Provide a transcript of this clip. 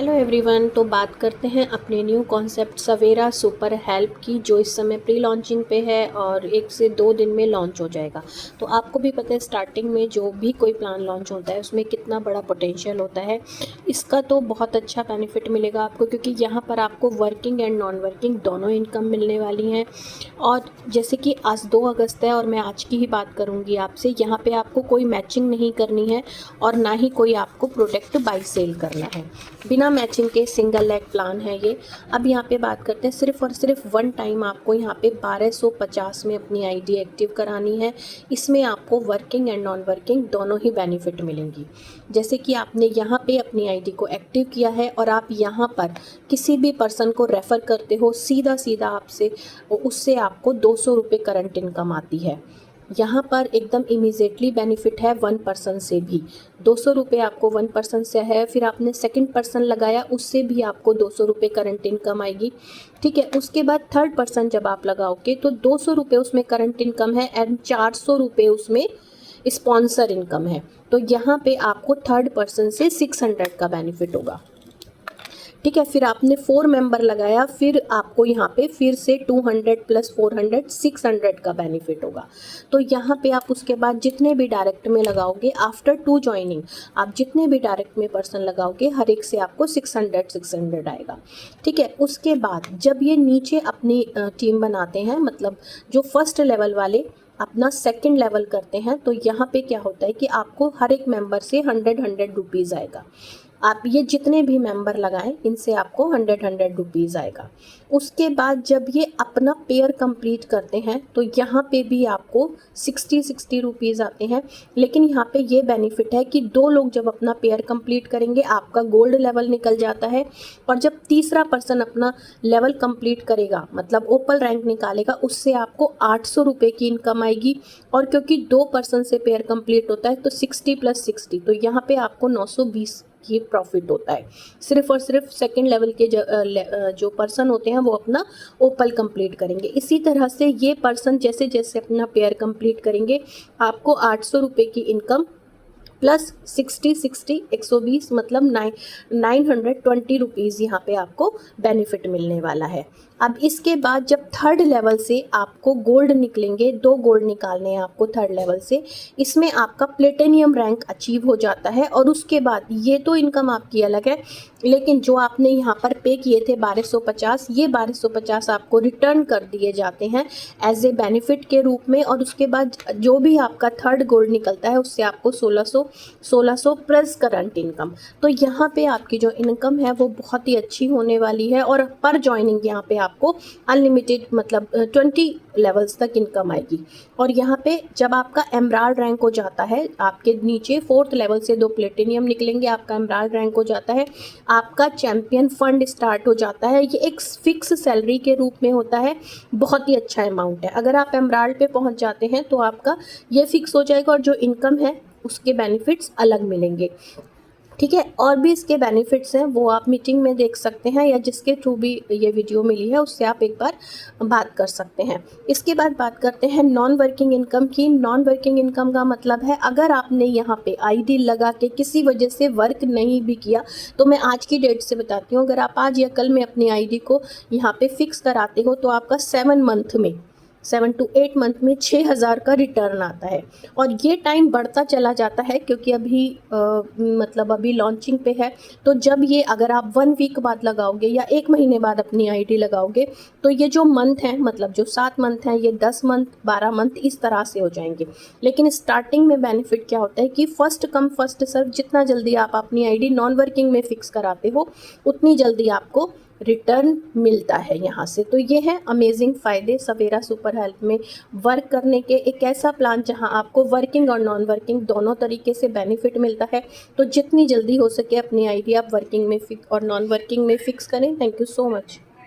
Hello everyone. तो बात करते हैं अपने न्यू कॉन्सेप्ट सवेरा सुपर हेल्प की, जो इस समय प्री लॉन्चिंग पे है और 1 से 2 दिन में लॉन्च हो जाएगा। तो आपको भी पता है स्टार्टिंग में जो भी कोई प्लान लॉन्च होता है उसमें कितना बड़ा पोटेंशियल होता है। इसका तो बहुत अच्छा बेनिफिट मिलेगा आपको, क्योंकि यहाँ पर आपको वर्किंग एंड नॉन वर्किंग दोनों इनकम मिलने वाली हैं। और जैसे कि आज 2 अगस्त है और मैं आज की ही बात करूँगी आपसे, यहाँ पे आपको कोई मैचिंग नहीं करनी है और ना ही कोई आपको प्रोडक्ट बाई सेल करना है। बिना मैचिंग के सिंगल लेग प्लान है ये। अब यहाँ पे बात करते हैं, सिर्फ और सिर्फ वन टाइम आपको यहाँ पे 1250 में अपनी आईडी एक्टिव करानी है। इसमें आपको वर्किंग एंड नॉन वर्किंग दोनों ही बेनिफिट मिलेंगी। जैसे कि आपने यहाँ पे अपनी आईडी को एक्टिव किया है और आप यहाँ पर किसी भी पर्सन को रेफ़र करते हो, सीधा सीधा आपसे उससे आपको 200 रुपये करंट इनकम आती है। यहाँ पर एकदम इमीजिएटली बेनिफिट है 1 पर्सन से भी 200 रुपये आपको 1 पर्सन से है। फिर आपने सेकंड पर्सन लगाया, उससे भी आपको 200 रुपये करंट इनकम आएगी। ठीक है, उसके बाद थर्ड पर्सन जब आप लगाओगे तो 200 रुपये उसमें करंट इनकम है एंड 400 रुपये उसमें स्पॉन्सर इनकम है। तो यहाँ पे आपको थर्ड पर्सन से 600 का बेनिफिट होगा। ठीक है, फिर आपने 4 मेंबर लगाया, फिर आपको यहाँ पे फिर से 200 + 400 600 का बेनिफिट होगा। तो यहाँ पे आप उसके बाद जितने भी डायरेक्ट में लगाओगे आफ्टर 2 जॉइनिंग, आप जितने भी डायरेक्ट में पर्सन लगाओगे हर एक से आपको 600 आएगा। ठीक है, उसके बाद जब ये नीचे अपनी टीम बनाते हैं, मतलब जो फर्स्ट लेवल वाले अपना सेकंड लेवल करते हैं, तो यहाँ पे क्या होता है कि आपको हर एक मेंबर से 100 रुपीज़ आएगा। आप ये जितने भी मेंबर लगाएं इनसे आपको 100 रुपीज़ आएगा। उसके बाद जब ये अपना पेयर कंप्लीट करते हैं तो यहाँ पे भी आपको 60 रुपीज़ आते हैं। लेकिन यहाँ पे ये बेनिफिट है कि 2 लोग जब अपना पेयर कंप्लीट करेंगे आपका गोल्ड लेवल निकल जाता है, और जब तीसरा पर्सन अपना लेवल कंप्लीट करेगा, मतलब ओपन रैंक निकालेगा, उससे आपको 800 रुपये की इनकम आएगी। और क्योंकि 2 पर्सन से पेयर कंप्लीट होता है तो 60 + 60, तो यहाँ पे आपको 920 की प्रॉफिट होता है। सिर्फ और सिर्फ सेकंड लेवल के जो पर्सन होते हैं वो अपना ओपल कंप्लीट करेंगे। इसी तरह से ये पर्सन जैसे जैसे अपना पेयर कंप्लीट करेंगे आपको 800 रुपये की इनकम प्लस 60 120 मतलब 920 रुपीज़ यहाँ पे आपको बेनिफिट मिलने वाला है। अब इसके बाद जब थर्ड लेवल से आपको गोल्ड निकलेंगे, 2 गोल्ड निकालने हैं आपको थर्ड लेवल से, इसमें आपका प्लेटिनियम रैंक अचीव हो जाता है। और उसके बाद ये तो इनकम आपकी अलग है, लेकिन जो आपने यहाँ पर पे किए थे 1250, ये 1250 आपको रिटर्न कर दिए जाते हैं एज ए बेनिफिट के रूप में। और उसके बाद जो भी आपका थर्ड गोल्ड निकलता है उससे आपको 1600 प्लस करंट इनकम। तो यहाँ पे आपकी जो इनकम है वो बहुत ही अच्छी होने वाली है। और पर जॉइनिंग यहाँ पे आपको अनलिमिटेड मतलब 20 लेवल्स तक इनकम आएगी। और यहाँ पे जब आपका एमराल्ड रैंक हो जाता है, आपके नीचे 4th लेवल से 2 प्लेटिनियम निकलेंगे, आपका एमराल्ड रैंक हो जाता है, आपका चैंपियन फंड स्टार्ट हो जाता है। ये एक फिक्स सैलरी के रूप में होता है, बहुत ही अच्छा अमाउंट है। अगर आप एमराल्ड पे पहुंच जाते हैं तो आपका ये फिक्स हो जाएगा और जो इनकम है उसके बेनिफिट्स अलग मिलेंगे। ठीक है, और भी इसके बेनिफिट्स हैं वो आप मीटिंग में देख सकते हैं, या जिसके थ्रू भी ये वीडियो मिली है उससे आप एक बार बात कर सकते हैं। इसके बाद बात करते हैं नॉन वर्किंग इनकम की। नॉन वर्किंग इनकम का मतलब है अगर आपने यहाँ पे आईडी लगा के किसी वजह से वर्क नहीं भी किया, तो मैं आज की डेट से बताती हूँ, अगर आप आज या कल में अपनी आईडी को यहाँ पे फिक्स कराते हो तो आपका 7 to 8 मंथ में 6000 का रिटर्न आता है। और ये टाइम बढ़ता चला जाता है क्योंकि अभी मतलब अभी लॉन्चिंग पे है। तो जब ये अगर आप 1 वीक बाद लगाओगे या 1 महीने बाद अपनी आईडी लगाओगे तो ये जो मंथ हैं, मतलब जो 7 मंथ हैं, ये 10 मंथ 12 मंथ इस तरह से हो जाएंगे। लेकिन स्टार्टिंग में बेनिफिट क्या होता है कि फर्स्ट कम फर्स्ट सर्व, जितना जल्दी आप अपनी आईडी नॉन वर्किंग में फिक्स कराते हो उतनी जल्दी आपको रिटर्न मिलता है यहाँ से। तो ये है अमेजिंग फ़ायदे सवेरा सुपर हेल्प में वर्क करने के। एक ऐसा प्लान जहाँ आपको वर्किंग और नॉन वर्किंग दोनों तरीके से बेनिफिट मिलता है। तो जितनी जल्दी हो सके अपनी आईडी आप वर्किंग में और नॉन वर्किंग में फिक्स करें। Thank you so much.